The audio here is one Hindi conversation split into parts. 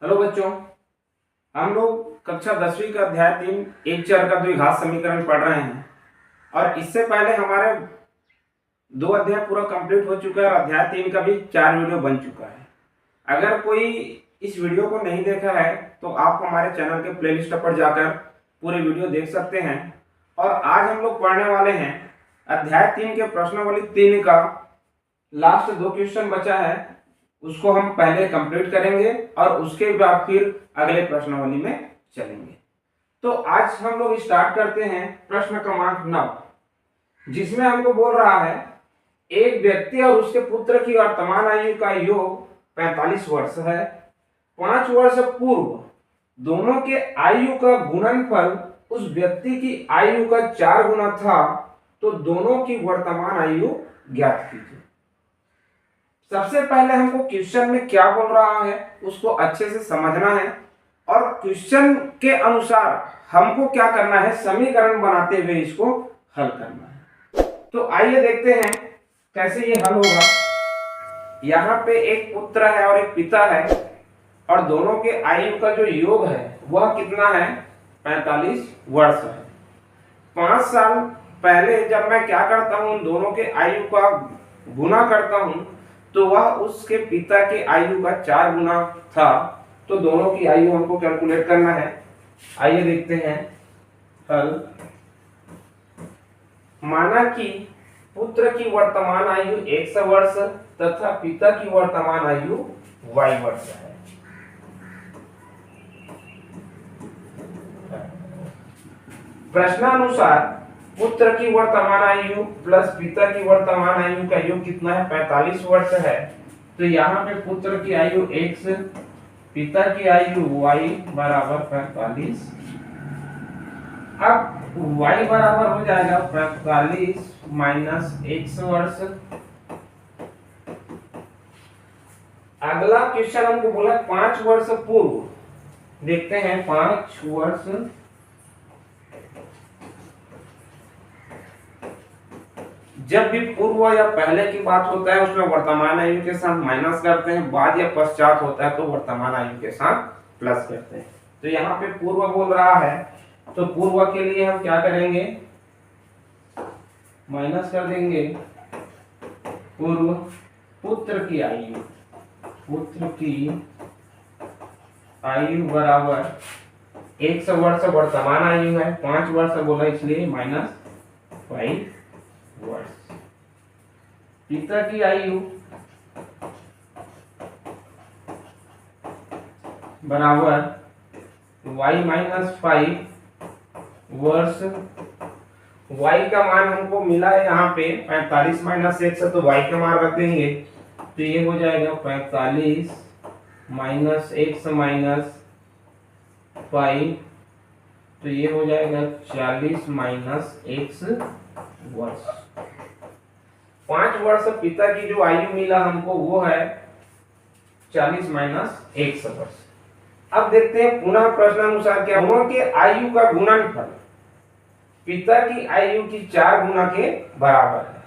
हेलो बच्चों, हम लोग कक्षा 10वीं का अध्याय 3 एक चर का द्विघात समीकरण पढ़ रहे हैं। और इससे पहले हमारे 2 अध्याय पूरा कंप्लीट हो चुका है और अध्याय 3 का भी 4 वीडियो बन चुका है। अगर कोई इस वीडियो को नहीं देखा है तो आप हमारे चैनल के प्लेलिस्ट पर जाकर पूरे वीडियो देख सकते हैं। और आज हम लोग पढ़ने वाले हैं अध्याय 3 के प्रश्नावली 3 का लास्ट 2 क्वेश्चन बचा है, उसको हम पहले कंप्लीट करेंगे और उसके बाद फिर अगले प्रश्नावली में चलेंगे। तो आज हम लोग स्टार्ट करते हैं प्रश्न क्रमांक 9, जिसमें हमको बोल रहा है एक व्यक्ति और उसके पुत्र की वर्तमान आयु का योग 45 वर्ष है। 5 वर्ष पूर्व दोनों के आयु का गुणनफल उस व्यक्ति की आयु का 4 गुना था, तो दोनों की वर्तमान आयु ज्ञात कीजिए। सबसे पहले हमको क्वेश्चन में क्या बोल रहा है उसको अच्छे से समझना है और क्वेश्चन के अनुसार हमको क्या करना है, समीकरण बनाते हुए इसको हल करना है। तो आइए देखते हैं कैसे ये हल होगा। यहाँ पे एक पुत्र है और एक पिता है और दोनों के आयु का जो योग है वह कितना है, 45 वर्ष है। 5 साल पहले जब मैं क्या करता हूँ, दोनों के आयु का गुना करता हूँ तो वह उसके पिता के आयु का 4 गुना था, तो दोनों की आयु हमको कैलकुलेट करना है। आइए देखते हैं हल। माना कि पुत्र की वर्तमान आयु 100 वर्ष तथा पिता की वर्तमान आयु y वर्ष है। प्रश्नानुसार पुत्र की वर्तमान आयु प्लस पिता की वर्तमान आयु का योग कितना है, 45 वर्ष है। तो यहाँ पे पुत्र की आयु x, पिता की आयु y बराबर 45। अब y बराबर हो जाएगा 45 माइनस 100 वर्ष। अगला क्वेश्चन हमको बोला 5 वर्ष पूर्व। देखते हैं 5 वर्ष जब भी पूर्व या पहले की बात होता है उसमें वर्तमान आयु के साथ माइनस करते हैं, बाद या पश्चात होता है तो वर्तमान आयु के साथ प्लस करते हैं। तो यहाँ पे पूर्व बोल रहा है तो पूर्व के लिए हम क्या करेंगे, माइनस कर देंगे पूर्व। पुत्र की आयु, पुत्र की आयु बराबर 100 वर्ष वर्तमान आयु है, 5 वर्ष बोला इसलिए माइनस 5 वर्ष। पिता की आयु बराबर y माइनस 5 वर्ष। y का मान हमको मिला है यहाँ पे 45 माइनस 100, तो y का मान रख देंगे तो ये हो जाएगा 45 माइनस 100 माइनस 5, तो ये हो जाएगा 40 माइनस 1 वर्ष। 5 वर्ष पिता की जो आयु मिला हमको वो है 40 माइनस 100 वर्ष। अब देखते हैं पुनः प्रश्नानुसार क्या, दोनों के आयु का गुणनफल पिता की आयु की 4 गुना के बराबर है।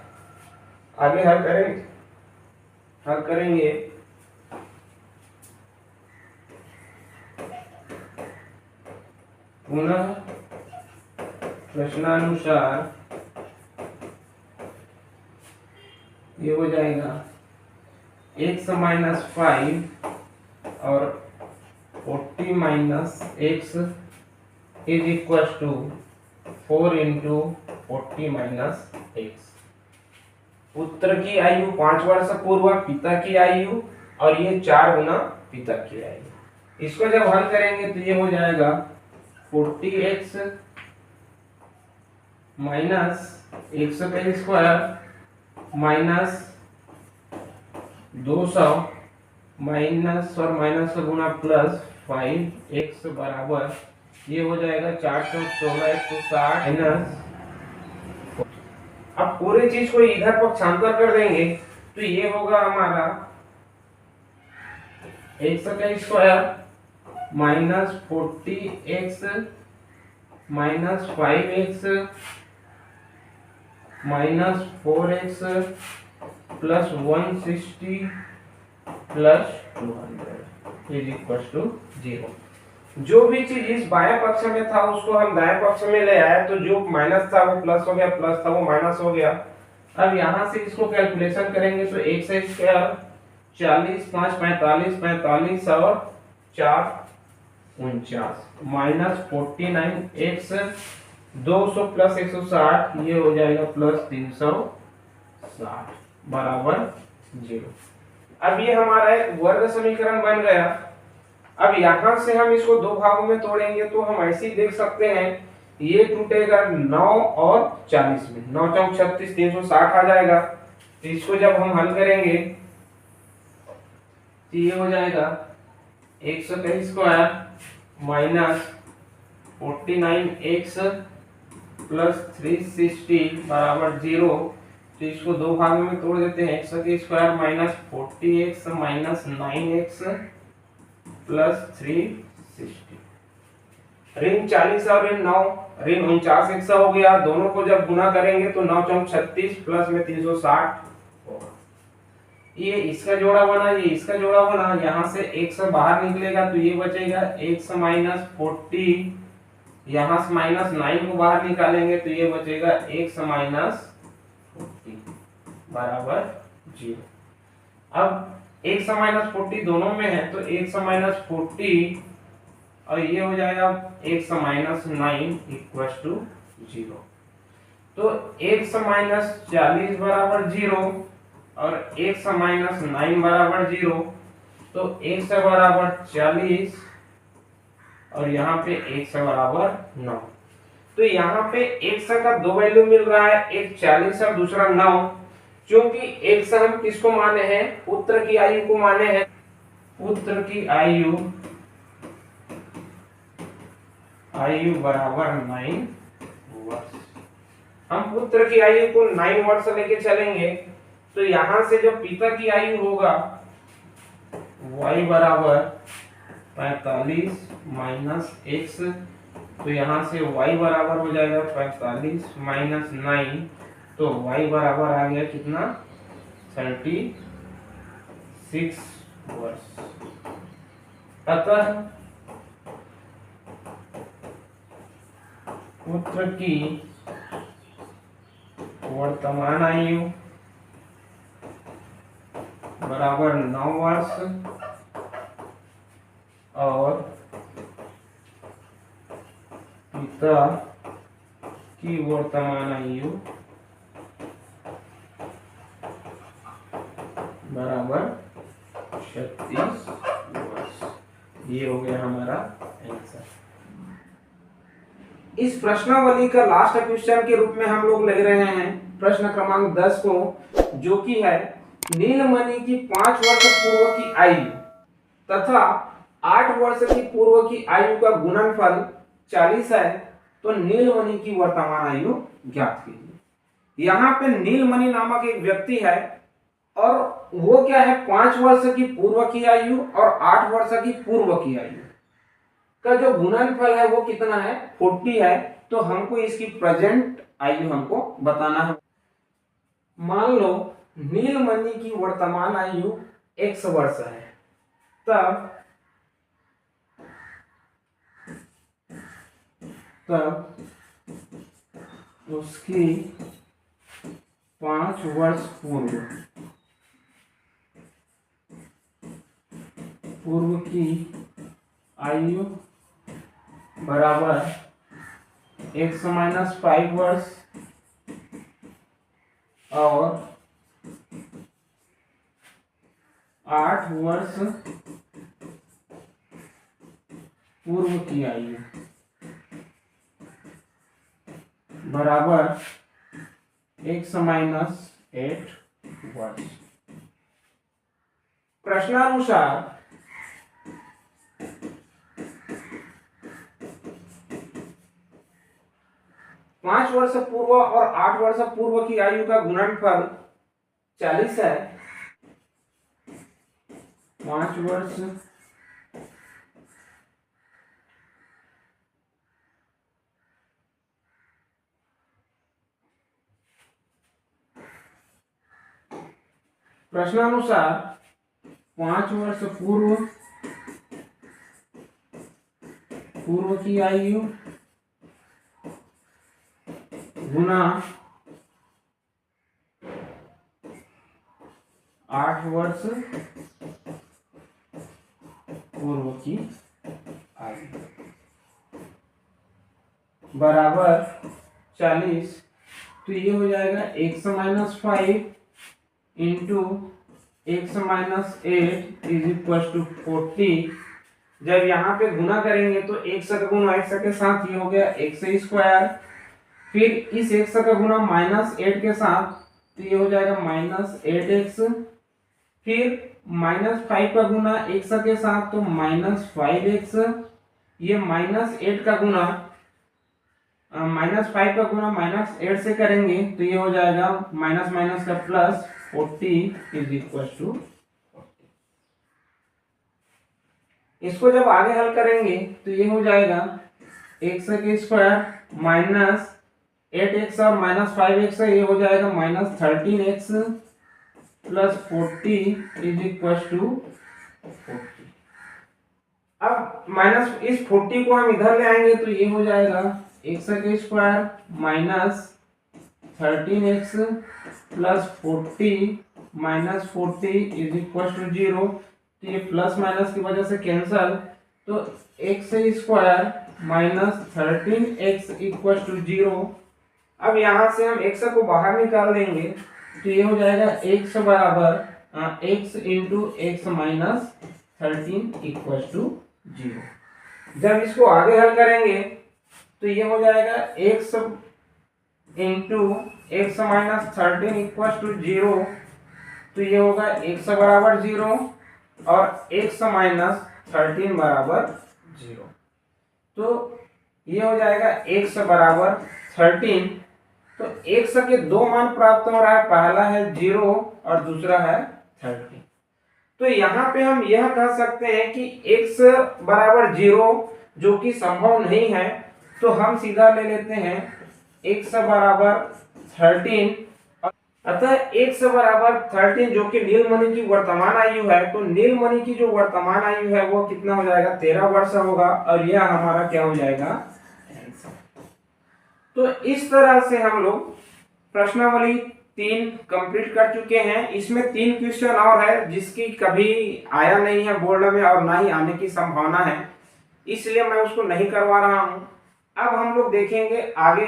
आगे हल करेंगे पुनः प्रश्नानुसार ये हो जाएगा 100 माइनस 5 और 40 minus x is equal to 4 into 40 minus x। पुत्र की आयु 5 वर्ष पूर्व, पिता की आयु और ये 4 गुना पिता की आयु। इसको जब हल करेंगे तो ये हो जाएगा 40x माइनस 100 का स्क्वायर माइनस 200 माइनस और माइनस का गुना प्लस 5x बराबर ये हो जाएगा 416 160 माइनस। अब पूरी चीज को इधर पक्षांतर कर देंगे तो ये होगा हमारा 100 का square minus 40x minus 5x minus 4x plus 160 plus 200। Is equal to 0। जो भी चीज इस बाएं पक्ष में था उसको हम दाएं पक्ष में ले आए, तो जो माइनस था वो प्लस हो गया, प्लस था वो माइनस हो गया। अब यहां से इसको कैलकुलेशन करेंगे तो x स्क्वायर 40, 5 45, 45 और 4 49 माइनस 49 x 200 प्लस 160, ये हो जाएगा प्लस 360 बराबर 0। अब ये हमारा एक वर्ग समीकरण बन गया। अब यहां से हम इसको दो भागों में तोड़ेंगे तो हम ऐसे ही देख सकते हैं, ये टूटेगा 9 और 40 में, 9 चौक 36, 360 आ जाएगा। तो इसको जब हम हल करेंगे तो ये हो जाएगा 123 स्क्वायर माइनस 49x प्लस 360 बराबर 0। तो इसको दो भागों में तोड़ देते हैं, x का square minus 40x minus 9x plus 360, ऋण 40 और ऋण 9, ऋण 49 100 हो गया। दोनों को जब गुना करेंगे तो 9 चौक 36 प्लस में 360 होगा। ये इसका जोड़ा बना, ये इसका जोड़ा बना, यहाँ से x बाहर निकलेगा तो ये बचेगा x माइनस 40, यहाँ से माइनस 9 को बाहर निकालेंगे तो ये बचेगा x माइनस 40 बराबर 0। अब x माइनस 40 दोनों में है तो x माइनस 40 और ये हो जाएगा x माइनस 9 इक्वल टू 0। तो x माइनस 40 बराबर 0 और x माइनस 9 बराबर 0। तो x बराबर 40 और यहाँ पे x बराबर 9। तो यहाँ पे x का दो वैल्यू मिल रहा है, एक 40 और दूसरा 9। क्योंकि x हम किसको माने हैं, पुत्र की आयु को माने हैं, पुत्र की आयु बराबर 9 वर्ष। हम पुत्र की आयु को 9 वर्ष लेके चलेंगे तो यहां से जो पिता की आयु होगा y बराबर 45 माइनस x, तो यहाँ से y बराबर हो जाएगा 45 माइनस 9, तो y बराबर आ गया कितना 36 वर्ष। अतः पुत्र की वर्तमान आयु बराबर 9 वर्ष और पिता की वर्तमान आयु बराबर 36 वर्ष। ये हो गया हमारा आंसर। इस प्रश्नावली का लास्ट क्वेश्चन के रूप में हम लोग ले रहे हैं प्रश्न क्रमांक 10 को, जो कि है नीलमणि की 5 वर्ष पूर्व की आयु तथा 8 वर्ष की पूर्व की आयु का गुणनफल 40 है, तो नीलमणि की वर्तमान आयु ज्ञात कीजिए। यहाँ पे नीलमणि नामक एक व्यक्ति है और वो क्या है 5 वर्ष की पूर्व की आयु और 8 वर्ष की पूर्व की आयु का जो गुणनफल है वो कितना है 40 है। तो हमको इसकी प्रेजेंट आयु हमको बताना है। मान लो नीलमणि की वर्तमान आयु x वर्ष है, तब उसकी 5 वर्ष पूर्व की आयु बराबर x माइनस 5 वर्ष और 8 वर्ष पूर्व की आयु बराबर x माइनस 8 वर्ष। प्रश्नानुसार पांच वर्ष पूर्व और 8 वर्ष पूर्व की आयु का गुणनफल 40 है। 5 वर्ष प्रश्नानुसार 5 वर्ष पूर्व पूर्व की आयु गुना 8 वर्ष पूर्व की आयु बराबर 40। तो ये हो जाएगा x-5 into x-8 is equal to 40। जब यहाँ पे गुना करेंगे तो x का गुना x के साथ ये हो गया x², फिर इस x का गुना -8 के साथ तो ये हो जाएगा -8x, फिर -5 का गुना x के साथ तो -5x, ये -8 का गुना -5 का गुना -8 से करेंगे तो ये हो जाएगा माइनस माइनस का प्लस 40 इज इक्वल टू 40। इसको जब आगे हल करेंगे तो ये हो जाएगा x² माइनस 8x और -5x ये हो जाएगा -13x plus 40 is equal to 40। अब माइनस इस 40 को हम इधर ले आएंगे तो ये हो जाएगा x² minus 13x plus 40 minus 40 is equal to 0। तो ये प्लस माइनस की वजह से कैंसल, तो x² minus 13x equal to 0। अब यहाँ से हम x को बाहर निकाल देंगे तो ये हो जाएगा x बराबर x into x minus 13 equal to 0। जब इसको आगे हल करेंगे तो ये हो जाएगा x into x minus 13 equal to 0। तो ये होगा x बराबर 0 और x माइनस 13 बराबर 0। तो ये हो जाएगा x बराबर 13। तो x के दो मान प्राप्त हो रहा है, पहला है 0 और दूसरा है 13। तो यहाँ पे हम यह कह सकते हैं कि x बराबर 0 जो कि संभव नहीं है, तो हम सीधा ले लेते हैं x बराबर 13। अतः x बराबर 13 जो कि नीलमणि की वर्तमान आयु है, तो नीलमणि की जो वर्तमान आयु है वो कितना हो जाएगा 13 वर्ष होगा, और यह हमारा क्या हो जाएगा आंसर। तो इस तरह से हम लोग प्रश्नावली 3 कंप्लीट कर चुके हैं। इसमें 3 क्वेश्चन और है जिसकी कभी आया नहीं है बोर्ड में और ना ही आने की संभावना है, इसलिए मैं उसको नहीं करवा रहा हूं। अब हम लोग देखेंगे आगे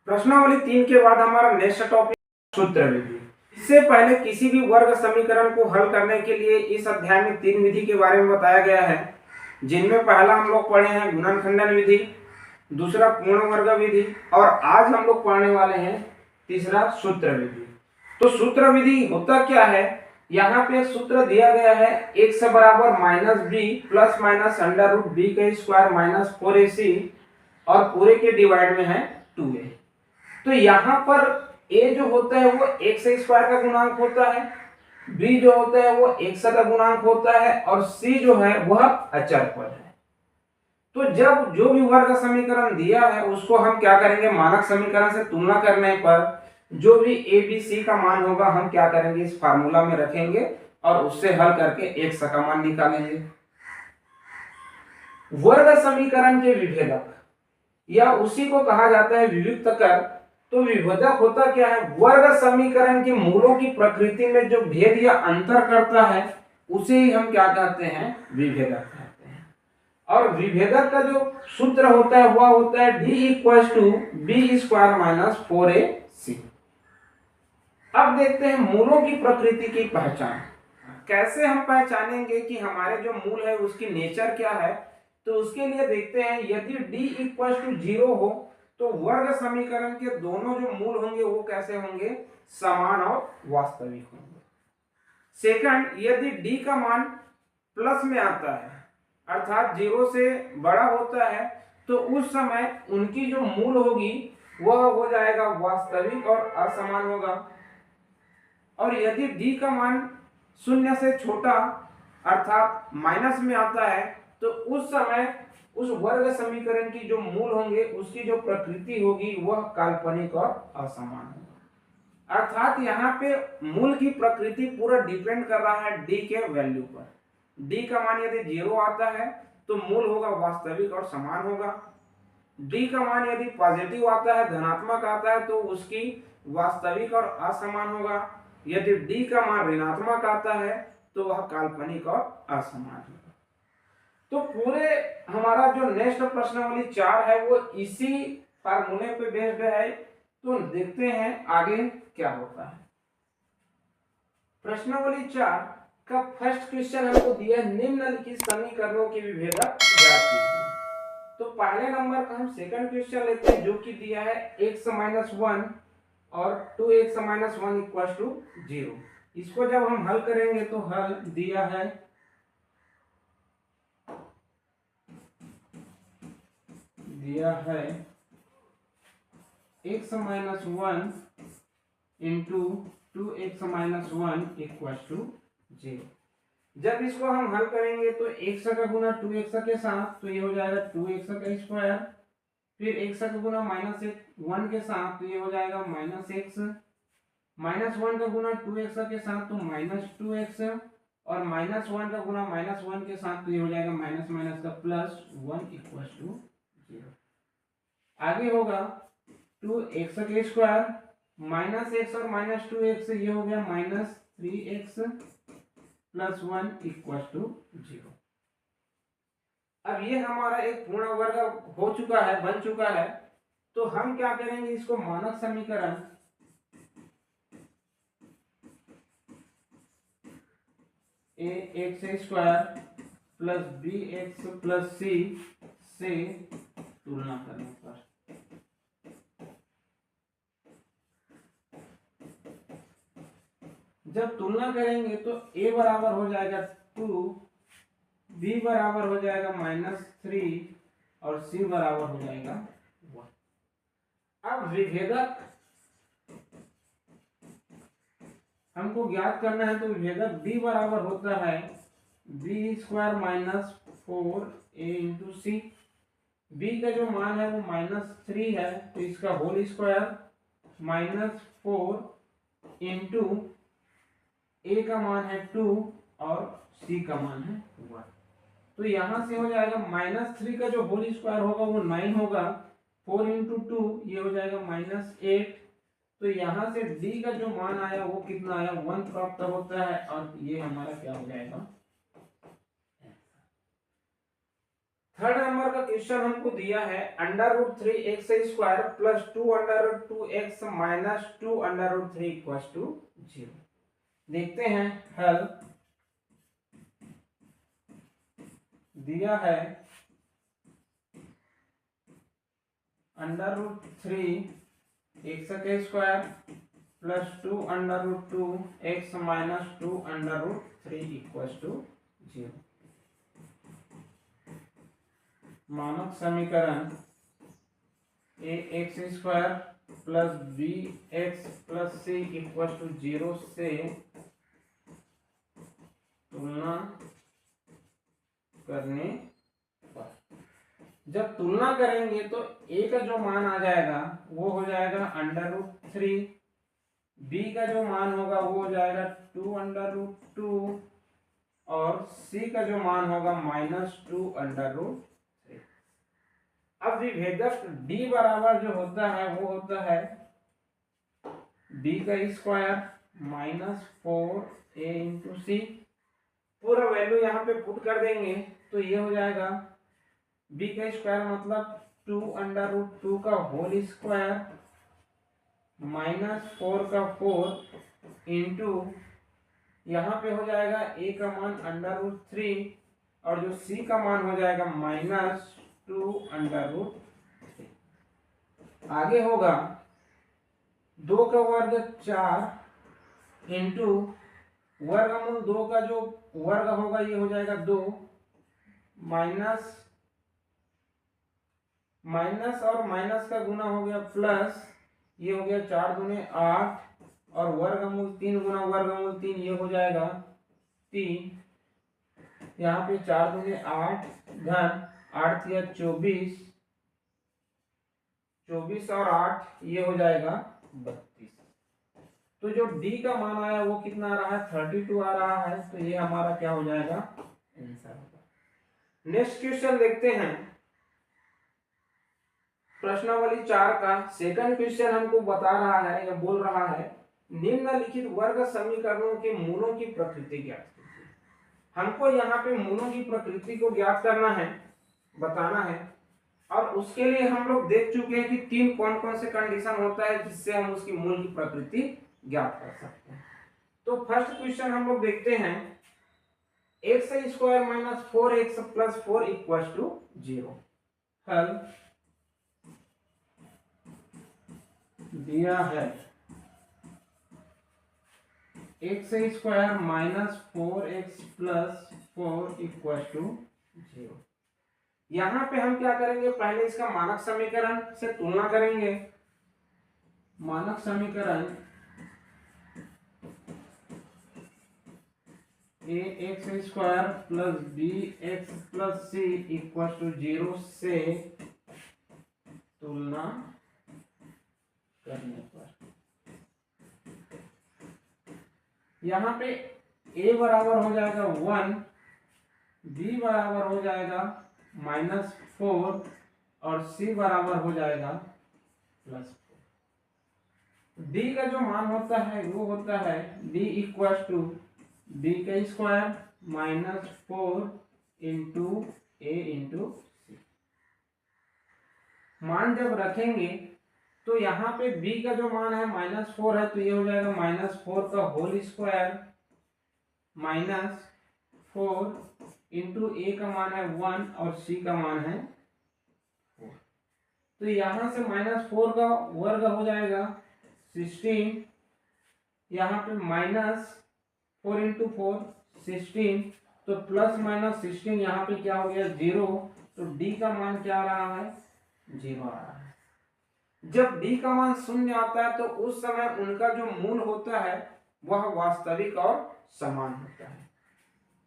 प्रश्नावली 3 के बाद हमारा नेक्स्ट टॉपिक सूत्र विधि। इससे पहले किसी भी वर्ग समीकरण को हल करने के लिए इस अध्याय में 3 विधि के बारे में बताया गया है, जिनमें पहला हम लोग पढ़े हैं गुणनखंडन विधि, दूसरा पूर्ण वर्ग विधि, और आज हम लोग पढ़ने वाले हैं तीसरा सूत्र विधि। तो सूत्र विधि होता क्या है, यहाँ पे सूत्र दिया गया है x बराबर -b plus minus under root b का स्क्वायर माइनस 4ac और पूरे के डिवाइड में है 2a। तो यहाँ पर a जो होता है वो x² का गुणांक होता है, b जो होता है वो x का गुणांक होता है, और c जो है वह अचर पद है। तो जब जो भी वर्ग समीकरण दिया है उसको हम क्या करेंगे, मानक समीकरण से तुलना करने पर जो भी a b c का मान होगा हम क्या करेंगे, इस फार्मूला में रखेंगे और उससे हल करके x का मान निकालेंगे। वर्ग समीकरण के विभेदक या उसी को कहा जाता है विविक्तकर। तो विभेदक होता क्या है, वर्ग समीकरण के मूलों की प्रकृति में जो भेद या अंतर करता है उसे ही हम क्या कहते हैं, विभेदक कहते हैं। और विभेदक का जो सूत्र होता है वह होता है d equal to b square minus 4ac। अब देखते हैं मूलों की प्रकृति की पहचान। कैसे हम पहचानेंगे कि हमारे जो मूल है उसकी नेचर क्या है, तो उसके लिए देखते हैं यदि d इक्वल टू 0 हो तो वर्ग समीकरण के दोनों जो मूल होंगे वो कैसे होंगे, समान और वास्तविक होंगे। सेकंड, यदि d का मान प्लस में आता है अर्थात 0 से बड़ा होता है तो उस समय उनकी जो मूल होगी वह हो जाएगा वास्तविक और असमान होगा। और यदि d का मान 0 से छोटा अर्थात माइनस में आता है तो उस समय उस वर्ग समीकरण की जो मूल होंगे उसकी जो प्रकृति होगी वह काल्पनिक और असमान होगा। अर्थात यहाँ पे मूल की प्रकृति पूरा डिपेंड कर रहा है d के वैल्यू पर। d का मान यदि 0 आता है तो मूल होगा वास्तविक और समान होगा। डी का मान यदि पॉजिटिव आता है, धनात्मक आता है, तो उसकी वास्तविक और असमान होगा। यदि डी का मान ऋणात्मक आता है तो वह काल्पनिक और असमान होगा। तो पूरे हमारा जो नेक्स्ट प्रश्नावली 4 है वो इसी फार्मूले पे बेस्ड है। तो देखते हैं आगे क्या होता है। प्रश्नावली 4 का फर्स्ट क्वेश्चन हमको दिया है, निम्नलिखित समीकरणों की विभेदक ज्ञात कीजिए। तो पहले नंबर का हम सेकंड क्वेश्चन लेते हैं, जो कि दिया है x-1 और 2x-1 = 0। इसको जब हम हल करेंगे तो हल दिया है x-1 इंटू 2x-1 = 0। जब इसको हम हल करेंगे तो x का गुना 2x के साथ, तो ये हो जाएगा 2x²। फिर x का गुना -1 के साथ, तो ये हो जाएगा -x। -1 का गुना 2x के साथ, तो -2x। और -1 का गुना -1 के साथ, तो ये हो जाएगा माइनस का +1 = 0। आगे होगा 2x² -x और -2x, ये हो गया -3x + 1 = 0। अब ये हमारा एक पूर्ण वर्ग हो चुका है, बन चुका है। तो हम क्या करेंगे, इसको मानक समीकरण ax² + bx + c से तुलना करने पर जब तुलना करेंगे तो a बराबर हो जाएगा 2, b बराबर हो जाएगा -3 और c बराबर हो जाएगा 1। अब विभेदक हमको ज्ञात करना है, तो विभेदक d बराबर होता है b² - 4a × c। b का जो मान है वो -3 है, तो इसका होल स्क्वायर -4 इंटू a का मान है 2 और c का मान है 1। तो यहां से हो जाएगा -3 का जो होल स्क्वायर होगा वो 9 होगा, 4 × 2 ये हो जाएगा -8। तो यहाँ से d का जो मान आया वो कितना आया, 1 प्राप्त होता है। और ये हमारा क्या हो जाएगा, थर्ड नंबर का क्वेश्चन हमको दिया है √3x² + 2√2x - 2√3 = 0। देखते हैं हल। दिया है √3x² + 2√2x - 2√3 = 0। मानक समीकरण ax² + bx + c = 0 से तुलना करने पर जब तुलना करेंगे तो a का जो मान आ जाएगा वो हो जाएगा √3, b का जो मान होगा वो हो जाएगा 2√2 और c का जो मान होगा -2√3। अब विभेदक d बराबर जो होता है वो होता है b² - 4a × c। पूरा वैल्यू यहाँ पे पुट कर देंगे तो ये हो जाएगा b² मतलब 2√2 का होल स्क्वायर -4 का 4 इंटू यहाँ पे हो जाएगा a का मान √3 और जो c का मान हो जाएगा -2√3। आगे होगा 2 का वर्ग 4 इंटू वर्गमूल 2 का जो वर्ग होगा ये हो जाएगा 2 माइनस और माइनस का गुना हो गया प्लस, ये हो गया 4 दूने 8 और वर्गमूल 3 गुना वर्गमूल 3 ये हो जाएगा 3। यहाँ पे 4 दूने 8 धन 8 या 24, 24 और 8 ये हो जाएगा 32। तो जो d का मान आया वो कितना आ रहा है, 32 आ रहा है। तो ये हमारा क्या हो जाएगा, आंसर होगा। नेक्स्ट क्वेश्चन देखते हैं प्रश्नावली 4 का सेकंड क्वेश्चन हमको बता रहा है या बोल रहा है निम्नलिखित वर्ग समीकरणों के मूलों की प्रकृति ज्ञात कीजिए। हमको यहाँ पे मूलों की प्रकृति को ज्ञात करना है, बताना है, और उसके लिए हम लोग देख चुके हैं कि तीन कौन कौन से कंडीशन होता है जिससे हम उसकी मूल की प्रकृति ज्ञात कर सकते हैं। तो फर्स्ट क्वेश्चन हम लोग देखते हैं x square minus 4x plus 4 equal to 0। हल दिया है x square minus 4x plus 4 equal to 0। यहां पे हम क्या करेंगे, पहले इसका मानक समीकरण से तुलना करेंगे। मानक समीकरण A X square plus B X plus C equal to 0 से तुलना करने पर यहाँ पे a बराबर हो जाएगा 1, b बराबर हो जाएगा -4 और c बराबर हो जाएगा +4। d का जो मान होता है वो होता है d इक्वल टू b का स्क्वायर -4 इंटू a इंटू सी। मान जब रखेंगे तो यहाँ पे b का जो मान है -4 है तो ये हो जाएगा -4 का होल स्क्वायर -4 इंटू a का मान है 1 और c का मान है 4। तो यहाँ से -4 का वर्ग हो जाएगा 16, यहाँ पे -4 इंटू 4 16, तो +-16 यहाँ पे क्या हो गया 0, तो d का मान क्या आ रहा है 0 आ रहा है। जब d का मान 0 आता है तो उस समय उनका जो मूल होता है वह वास्तविक और समान होता है।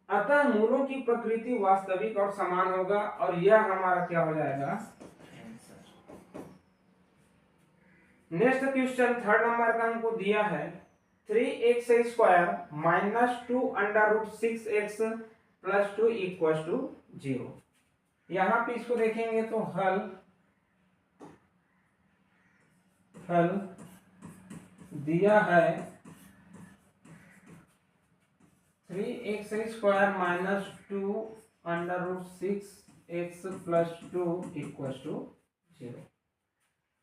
अतः मूलों की प्रकृति वास्तविक और समान होगा और यह हमारा क्या हो जाएगा answer. Next question third number का हमको दिया है 3x square minus 2 under root 6x plus 2 equal to 0। यहाँ पे इसको देखेंगे तो हल दिया है 3x square minus 2 under root 6x plus 2 equal to 0।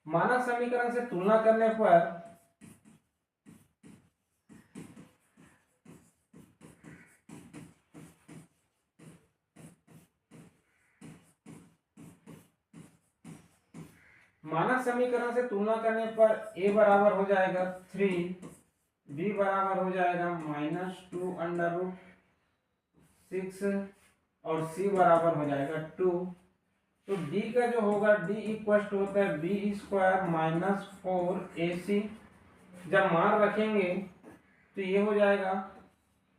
मानक समीकरण से तुलना करने पर a बराबर हो जाएगा 3, b बराबर हो जाएगा -2 अंडर रूट 6 और c बराबर हो जाएगा 2। तो d का जो होगा d इक्वल टू होता है b स्क्वायर -4ac। जब मान रखेंगे तो ये हो जाएगा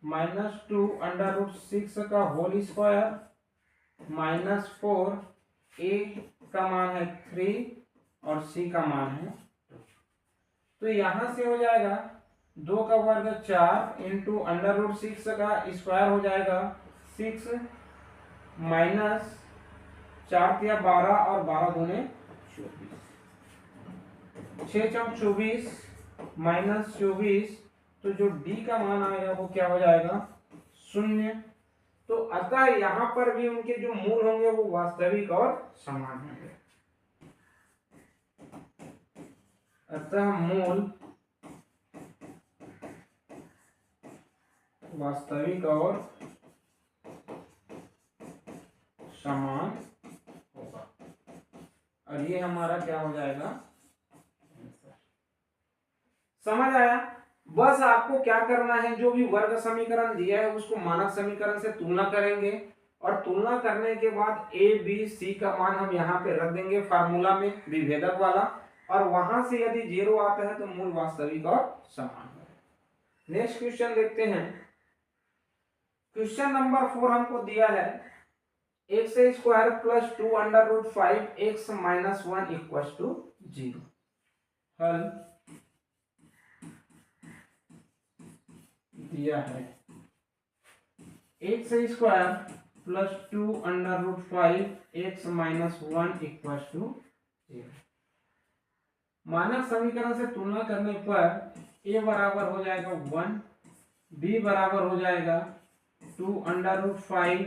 -2 अंडर रूट 6 का होल स्क्वायर -4, a का मान है 3 और c का मान है 2। तो यहां से हो जाएगा 2 का वर्ग 4 इंटू अंडर रूट 6 का स्क्वायर हो जाएगा 6 माइनस 4 या 12 और 12 दूने 24, 6 चौक 24 -24। तो जो d का मान आएगा वो क्या हो जाएगा 0। तो अतः यहाँ पर भी उनके जो मूल होंगे वो वास्तविक और समान होंगे। अतः मूल वास्तविक और समान होगा और ये हमारा क्या हो जाएगा समझ आया। बस आपको क्या करना है, जो भी वर्ग समीकरण दिया है उसको मानक समीकरण से तुलना करेंगे और तुलना करने के बाद a b c का मान हम यहाँ पे रख देंगे फार्मूला में विभेदक वाला, और वहां से यदि 0 आता है तो मूल वास्तविक और समान है। नेक्स्ट क्वेश्चन देखते हैं। क्वेश्चन नंबर 4 हमको दिया है x square plus 2 under root 5x minus 1 equal to 0। हल दिया है एक्स स्क्वायर +2√5x-1 = 0। मानक समीकरण से तुलना करने पर a बराबर हो जाएगा 1, b बराबर हो जाएगा 2√5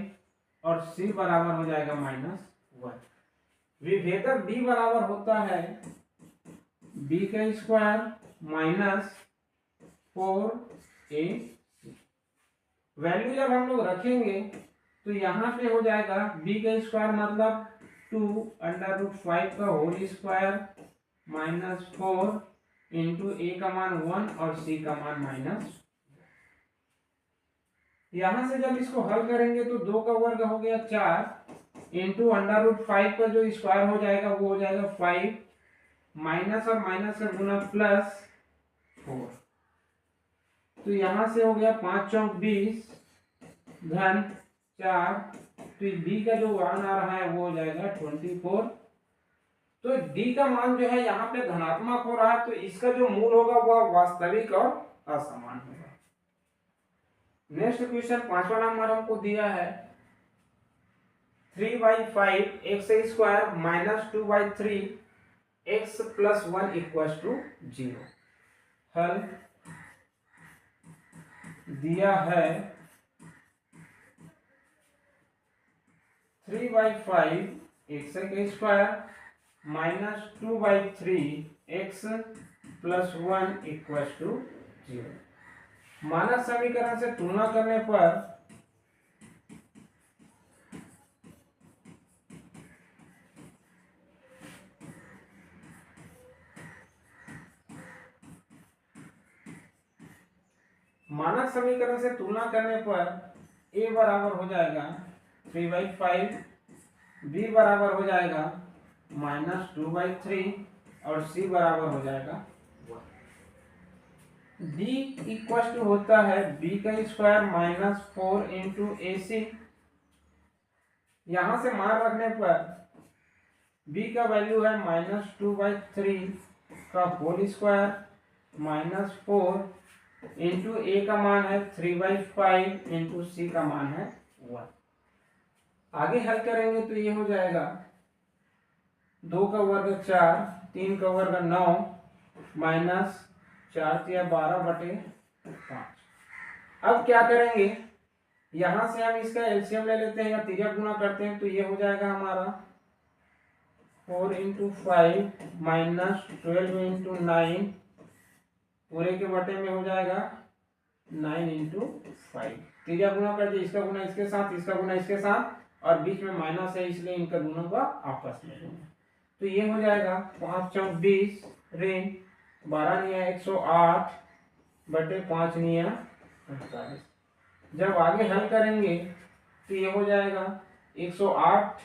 और c बराबर हो जाएगा -1। विभेदक b बराबर होता है b² -4ac। वैल्यू जब हम लोग रखेंगे तो यहाँ पे हो जाएगा b² मतलब 2√5 का होल स्क्वायर -4 इंटू a का मान 1 और c का मान -। यहां से जब इसको हल करेंगे तो 2 का वर्ग हो गया 4 इंटू √5 का जो स्क्वायर हो जाएगा वो हो जाएगा 5 माइनस और माइनस का गुना +4। तो यहां से हो गया 5 चौक 20 धन 4। तो d का जो मान आ रहा है वो हो जाएगा 24। तो d का मान जो है यहाँ पे धनात्मक हो रहा है, तो इसका जो मूल होगा वह वास्तविक और असमान होगा। नेक्स्ट क्वेश्चन 5वां नंबर हमको दिया है 3/5 x² -2/3 x + 1 = 0। हल दिया है 3/5 x² -2/3 x + 1 = 0। मानक समीकरण से तुलना करने पर a बराबर हो जाएगा 3/5, b बराबर हो जाएगा -2/3 और c बराबर हो जाएगा 1। d इक्वल टू होता है b² -4 इंटू ac। यहां से मान रखने पर b का वैल्यू है -2/3 का होल स्क्वायर -4 इंटू a का मान है 3/5 इंटू c का मान है 1। आगे हल करेंगे तो ये हो जाएगा 2 का वर्ग 4, 3 का वर्ग 9 माइनस 4 × 12/5। अब क्या करेंगे, यहां से हम इसका एलसीएम ले लेते हैं या तिर्यक गुणा करते हैं, तो ये हो जाएगा हमारा 4 × 5 -12 × 9 पूरे के बटे में हो जाएगा 9 × 5। तिर्यक गुणा कर दिए, इसका गुना इसके साथ, इसका गुना इसके साथ, और बीच में माइनस है इसलिए इनका दोनों का आपस में गुना। तो ये हो जाएगा 5 चौक 20 ऋण 12 × 108 बटे 5 × 48। जब आगे हल करेंगे तो ये हो जाएगा 108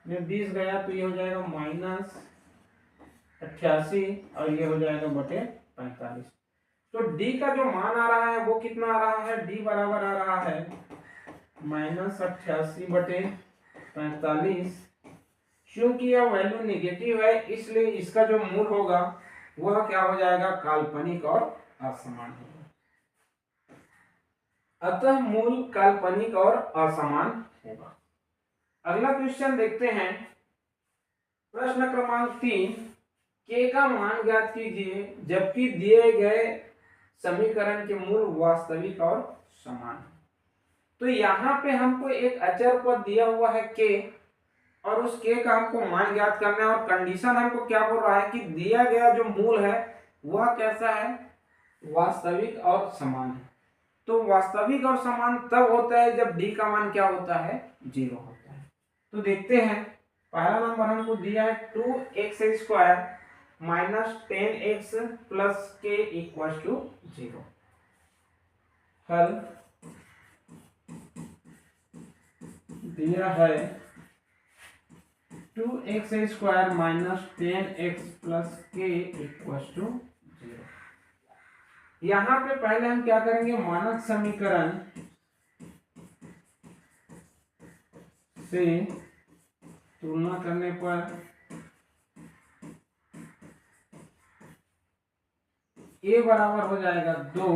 में 20 गया तो ये हो जाएगा -88 और ये हो जाएगा बटे 45। तो d का जो मान आ रहा है वो कितना आ रहा है, d बराबर आ रहा है -88 बटे 45। क्योंकि यह वैल्यू नेगेटिव है इसलिए इसका जो मूल होगा वह क्या हो जाएगा, काल्पनिक और असमान होगा। अतः मूल काल्पनिक और असमान होगा। अगला क्वेश्चन देखते हैं, प्रश्न क्रमांक 3, k का मान ज्ञात कीजिए जबकि दिए गए समीकरण के मूल वास्तविक और समान। तो यहाँ पे हमको एक अचर पद दिया हुआ है k और उस k का हमको मान ज्ञात करना है, और कंडीशन हमको क्या बोल रहा है कि दिया गया जो मूल है वह कैसा है, वास्तविक और समान है। तो वास्तविक और समान तब होता है जब d का मान क्या होता है, 0 होता है। तो देखते हैं, पहला नंबर हमको दिया है 2x² -10x + k = 0। हल दिया है 2x² -10x + k = 0। यहाँ पे पहले हम क्या करेंगे, मानक समीकरण से तुलना करने पर a बराबर हो जाएगा 2,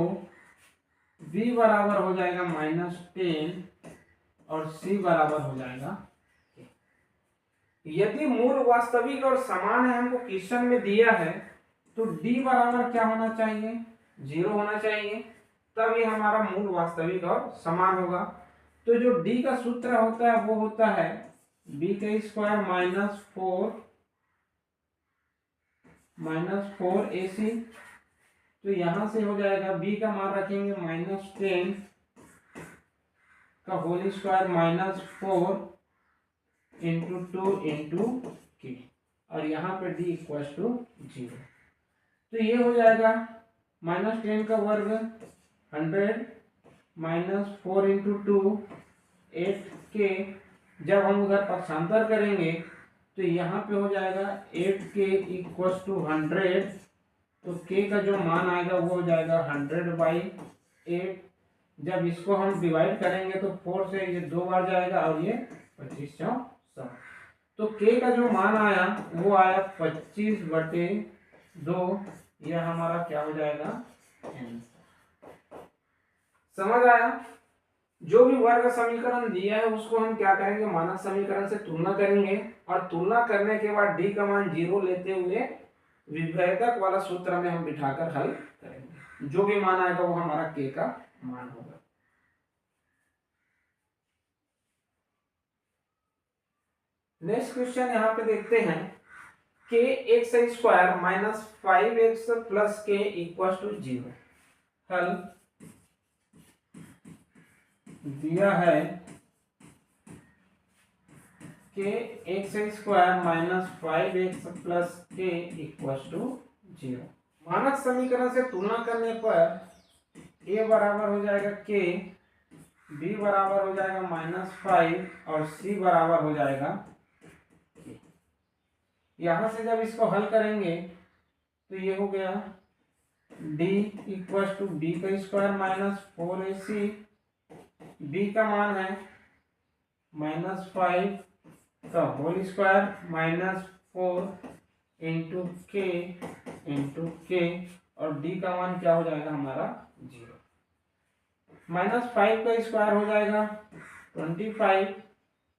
b बराबर हो जाएगा -10 और c बराबर हो जाएगा। यदि मूल वास्तविक और समान है, हमको क्वेश्चन में दिया है, तो d बराबर क्या होना चाहिए, 0 होना चाहिए, तब ये हमारा मूल वास्तविक और समान होगा। तो जो d का सूत्र होता है वो होता है b का स्क्वायर माइनस 4ac। तो यहां से हो जाएगा b का मान रखेंगे -10 का whole square -4 into 2 into k, और यहाँ पे d इक्वल टू 0। तो ये हो जाएगा -10 का वर्ग 100 -4 इंटू 2 8k। जब हम उधर पक्षांतर करेंगे तो यहाँ पे हो जाएगा 8k इक्वल टू 100। तो k का जो मान आएगा वो हो जाएगा 100/8। जब इसको हम डिवाइड करेंगे तो 4 से ये 2 बार जाएगा और ये 25/100। तो k का जो मान आया वो आया 25/2। यह हमारा क्या हो जाएगा, आंसर। समझ आया? जो भी वर्ग समीकरण दिया है उसको हम क्या करेंगे, मानक समीकरण से तुलना करेंगे, और तुलना करने के बाद d का मान 0 लेते हुए विभेदक वाला सूत्र में हम बिठाकर हल करेंगे। जो भी मान आएगा वो हमारा k का मान होगा। नेक्स्ट क्वेश्चन यहाँ पे देखते हैं, kx² - 5x + k = 0। हल दिया है kx² - 5x + k = 0। मानक समीकरण से तुलना करने पर a बराबर हो जाएगा k, b बराबर हो जाएगा -5 और c बराबर हो जाएगा k। यहां से जब इसको हल करेंगे तो ये हो गया d = b का स्क्वायर -4ac। b का मान है -5 का होल स्क्वायर -4 इंटू k, और d का मान क्या हो जाएगा हमारा 0। -5 का स्क्वायर हो जाएगा 25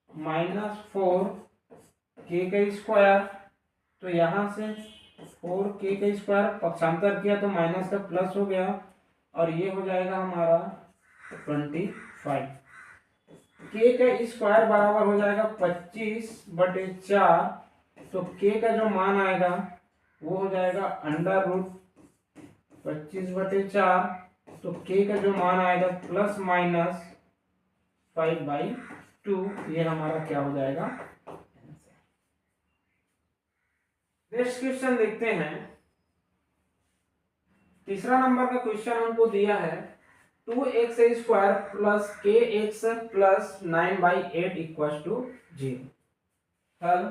-4 k का स्क्वायर। तो यहाँ से 4k का स्क्वायर पक्षांतर किया तो माइनस का प्लस हो गया, और ये हो जाएगा हमारा 25। k का स्क्वायर बराबर हो जाएगा 25/4। तो k का जो मान आएगा वो हो जाएगा √25/4। तो k का जो मान आएगा ±5/2। ये हमारा क्या हो जाएगा, नेक्स्ट क्वेश्चन देखते हैं। तीसरा नंबर का क्वेश्चन हमको दिया है 2x² + kx + 9/8 = 0। हल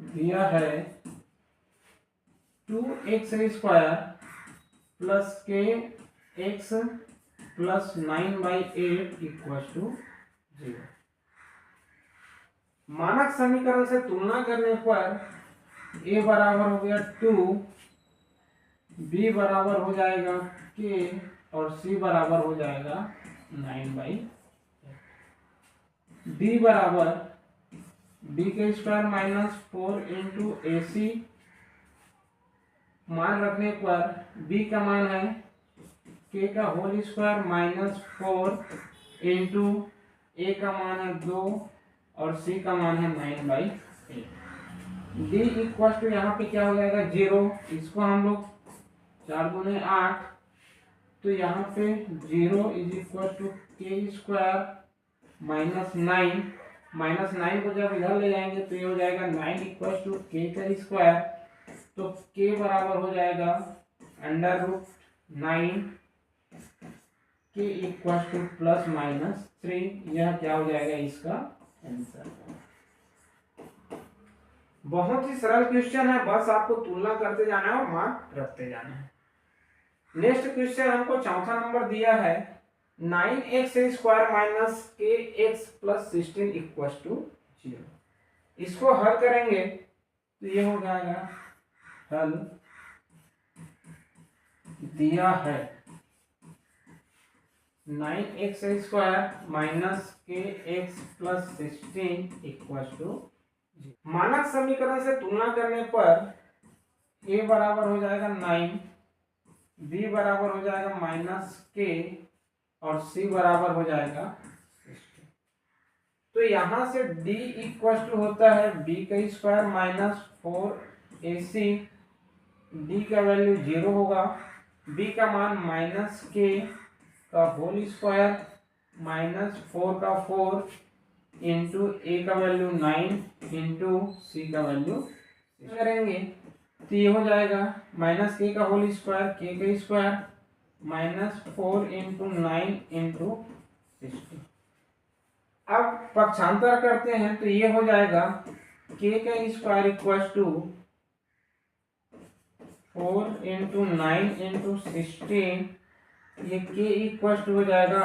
दिया है 2x² + kx + 9/8 = 0। मानक समीकरण से तुलना करने पर a बराबर हो गया 2, b बराबर हो जाएगा k, और c बराबर हो जाएगा 9/8। d बराबर b का स्क्वायर -4 इंटू ac। मान रखने पर b का मान है k का होल स्क्वायर -4 इंटू a का मान है 2 और c का मान है 9/8। d इक्वल टू यहाँ पे क्या हो जाएगा 0। इसको हम लोग 4 दूने 8, तो यहाँ पे 0 = k² -9 को जब इधर ले जाएंगे तो ये हो जाएगा 9 = k का स्क्वायर। तो k बराबर हो जाएगा √9, k = ±3। यह क्या हो जाएगा इसका आंसर। बहुत ही सरल क्वेश्चन है, बस आपको तुलना करते जाना है और मान रखते जाना है। नेक्स्ट क्वेश्चन हमको चौथा नंबर दिया है 9x² - kx + 16 = 0। इसको हल करेंगे तो ये हो जाएगा, हल दिया है 9x² माइनस के एक्स प्लस 16 इक्वल टू। मानक समीकरण से तुलना करने पर a बराबर हो जाएगा 9, b बराबर हो जाएगा -k और c बराबर हो जाएगा 16। तो यहां से d इक्वल टू होता है b² माइनस 4ac, d का वैल्यू 0 होगा, b का मान -k का होल स्क्वायर माइनस 4 का 4 इंटू a का वैल्यू 9 इंटू c का वैल्यू करेंगे तो ये हो जाएगा -k का होल स्क्वायर k का स्क्वायर माइनस 4 इंटू 9 इंटू 60। अब पक्षांतर करते हैं तो ये हो जाएगा k का square equal to 4 into 9 into 16, ये k इक्वल टू हो जाएगा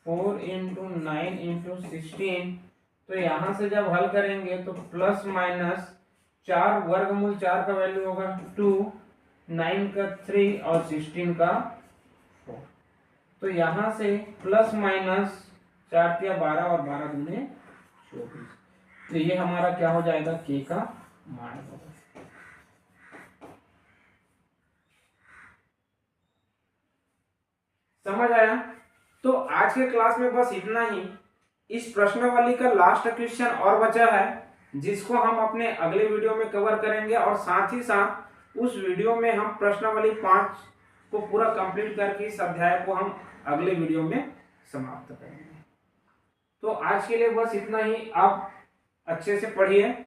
√4 इंटू 9 इंटू 16। तो यहाँ से जब हल करेंगे तो प्लस माइनस 4 वर्गमूल 4 का वैल्यू होगा 2, 9 का 3 और 16 का 4। तो यहाँ से प्लस माइनस 4 तिया 12 और 12 दूने 24। तो ये हमारा क्या हो जाएगा, k का मान होगा। समझ आया? तो आज के क्लास में बस इतना ही। इस प्रश्नावली का लास्ट क्वेश्चन और बचा है जिसको हम अपने अगले वीडियो में कवर करेंगे, और साथ ही साथ उस वीडियो में हम प्रश्नावली 5 को पूरा कंप्लीट करके इस अध्याय को हम अगले वीडियो में समाप्त करेंगे। तो आज के लिए बस इतना ही। आप अच्छे से पढ़िए।